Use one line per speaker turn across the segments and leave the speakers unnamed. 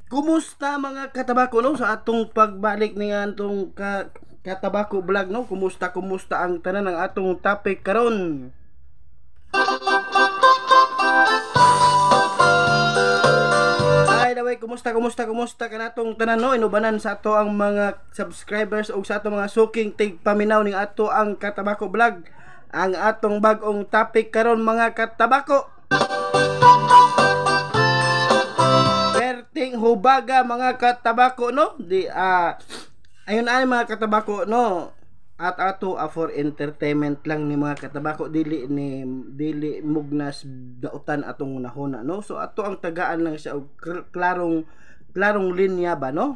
Kumusta mga katabako no sa atong pagbalik ni atong katabako vlog no? Kumusta ang tanan ng atong topic karon? By the way, kumusta kanatong tanan no? Inubanan sa ato ang mga subscribers o sa ato mga suking tigpaminaw ning ato ang katabako vlog. Ang atong bag-ong topic karon mga katabako. Perting hubaga mga katabako no ayun ay mga katabako no at ato for entertainment lang ni mga katabako dili mugnas dautan atong nahuna no, so ato ang tagaan lang siya og klarong linya ba no.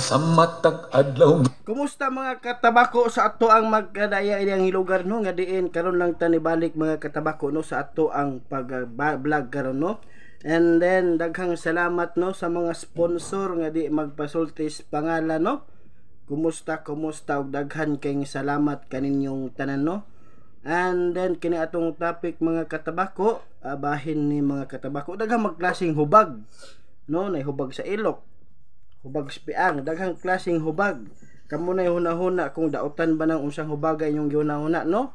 Sa matag adlaw.
Kumusta mga katabako sa ato ang magkadaya iyang lugar no nga diin karon lang tani balik mga katabako no sa ato ang pag-vlog karon no. And then daghang salamat no sa mga sponsor nga di magpasultis pangalan no. Kumusta ug daghan kayong salamat kaninyong tanan no. And then kini atong topic mga katabako, bahin ni mga katabako daghang magklaseng hubag no, nay hubag sa ilok, hubag spiang, daghang klaseng hubag. Kamo na hunahuna kung dautan ba ng unsang hubaga inyong gihunahuna no.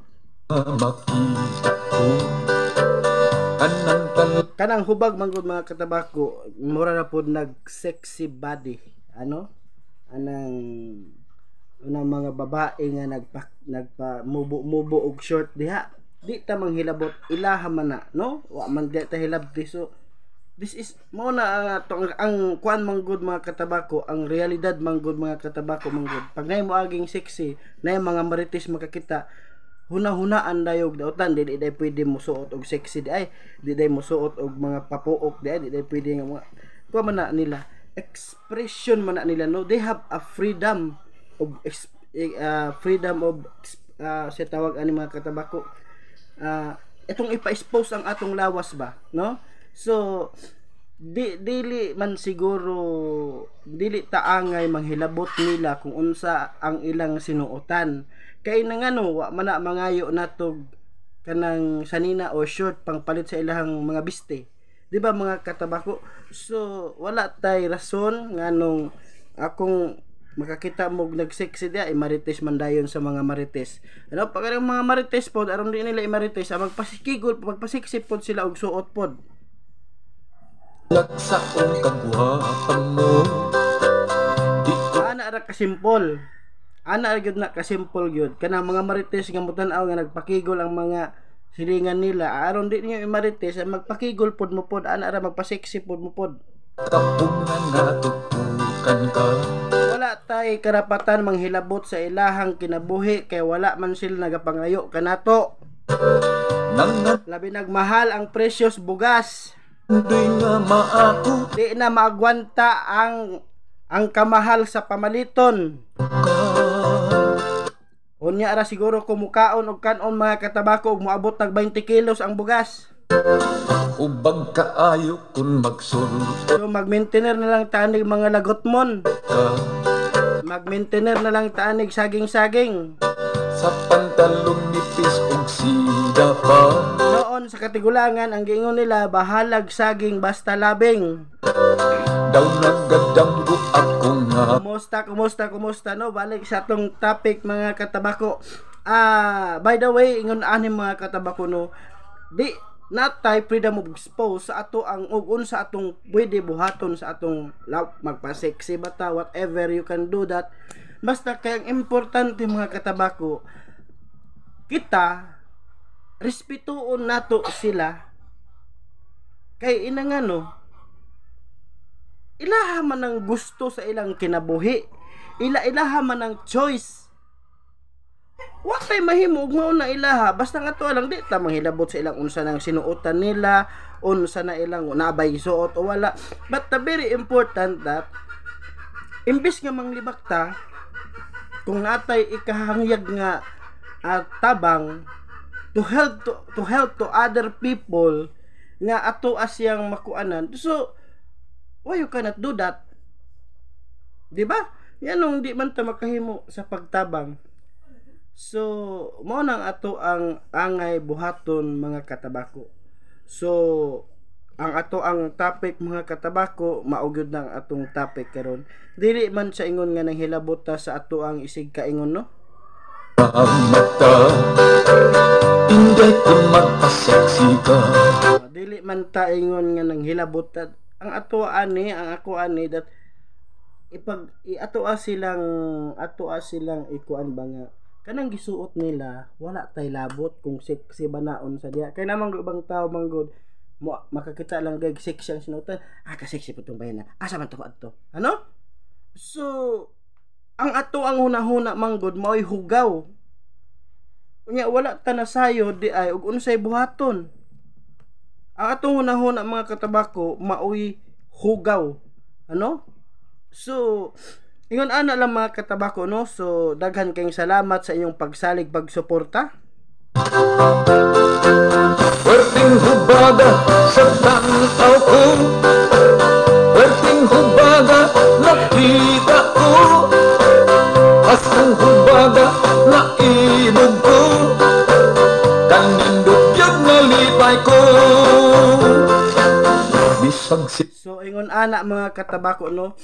Kanang hubag manggod mga katabako, mura na pod nag sexy body ano, anang mga babae nga nagpa mubo og short diha, di ta manghilabot ilaha man na no, wa man di ta hilabti. So this is mo na ang kuan manggod mga katabako, ang realidad manggod mga katabako manggod. Pag nay mo aging sexy, nay mga marites makakita, hunahunaan dayog dautan dili day pwede mo suot og sexy di ay, di day mo suot og mga papuok di ay, di day pwede nga mga kuan man na nila, expression man na nila no. They have a freedom of sa tawag ani mga katabako, itong ipa-expose ang atong lawas ba no. So dili man siguro dili taangay manghilabot nila kung unsa ang ilang sinuotan, kay nang ano wa man na mangayo natog kanang sanina o short pangpalit sa ilang mga biste, di ba mga katabako. So wala tay rason nganong akong makakita mo nagsexy dia marites man dayon sa mga marites ano. Pag ang mga marites pod aron di nila imarites, magpasikigol magpasiksi pod sila og suot pod.
Laksaon kabuhatan mo.
Ana ra kasimpol. Ana ra gyud na kasimpol gyud. Kanang mga marites nga mutan-aw nga nagpakigol ang mga silingan nila, aron di niyo imarites, magpakigol pod mo pod, ana ra magpaseksi pod mo pod.
Kapungan nga tutukan ka.
Wala tay karapatan manghilabot sa ilahang kinabuhi kay wala man sila nagapangayo kanato. Labi nagmahal ang presyos bugas.
Di nga maato.
Di na maagwanta ang kamahal sa pamaliton. Unya ra siguro kumukaon og kanon mga katabako og moabot tag 20 kilos ang bugas.
Ubag kaayo kun magsulot.
So mag-maintainer na lang tanig mga lagotmon. Mag-maintainer na lang tanig saging-saging.
Sa pantalong nipis og sida pa.
Noon sa katigulangan ang giingon nila bahalag saging basta labing.
Daw nagadamgo ako nga.
Kumusta no, balik sa atong topic mga katabako. By the way, ingon ani mga katabako no, di natay freedom of expose sa ato ang ug unsa atong pwede buhaton sa atong magpa-sexy bata, whatever you can do that. Basta kay ang importante mga katabako, kita respetuon nato sila kay inangano ilaha man ang gusto sa ilang kinabuhi, ilaha man ang choice. Wa tay mahimo ug mao na ilaha, basta nga to lang di ta manghilabot sa ilang unsa nang sinuotan nila, unsa na ilang nabay suot o wala. But the very important that imbis nga manglibak ta kung natay ikahangyag nga tabang to help to other people nga ato asyang makuanan, so why you cannot do that, di ba? Yanong di man ta makahimo sa pagtabang. So mao nang ato ang angay buhaton mga katabako. So ang ato ang topic mga katabako maugyod ng atong topic karon. Dili man sa ingon nga nanghilabot ta sa ato ang isig kaingon no.
Ang mata, inday ko magpaseksi ka.
Dili man ta ingon nga nanghilabot ta. Ang ato ani, ang ako ani that ato silang ikuan ba nga kanang gisuot nila wala tay labot kung sexy banaon sa diha kay namang ubang tao manggod mo makakita lang gag sexy ang sinuotan ka sexy pud tong bayan asa man to adto ano so ang ato ang hunahuna manggod mao'y hugaw unya wala ta nasayo di ay ug unsay buhaton ang atong hunahuna mga katabako mao'y hugaw ano. So, ingon ana lang mga katabako no. So, daghan kayong salamat sa inyong pagsalig pagsuporta.
Werting hubaga sa tanaw ko, werting hubaga nakita ko, asang hubaga naibog ko, kanindot yun nalipay ko. Bisag si
So, ingon ana mga katabako no.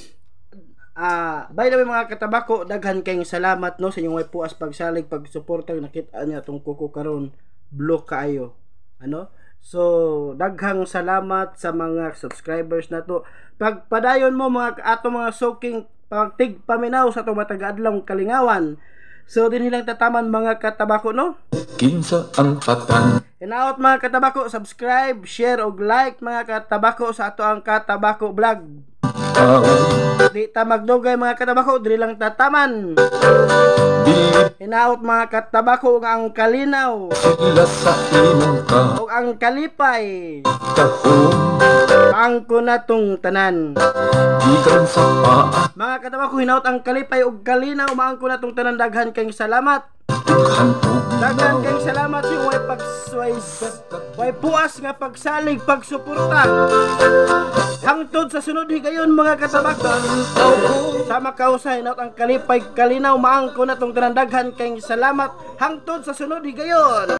By the way mga katabako, daghan kayong salamat no sa inyong way puas pagsalig pagsuporta nakita niya tong kuko karon block kaayo ano so daghang salamat sa mga subscribers nato pagpadayon mo mga ato mga soaking pagtig paminaw sa itong matag-adlong kalingawan so din hilang tataman mga katabako no
kinsa ang patan.
Hinaot mga katabako, subscribe, share og like mga katabako sa ato ang Katabako Vlog. Di ta magdugay mga katabako, dili lang tataman. Hinaot mga katabako nga ang kalinaw.
Sila sa imong ka.
O ang kalipay.
Kahong.
Angko na tong tanan.
Gikan sa paa.
Mga katabako, hinaot ang kalipay o kalinaw. Maangko na tong tanan. Daghan kayong salamat. Daghan kayong salamat sa way puas nga pagsalig pagsuporta hangtod sa sunod higayon mga katabako sama kausay naot ang kalipay kalinaw maangko na tong tanan. Daghan kayong salamat hangtod sa sunod higayon.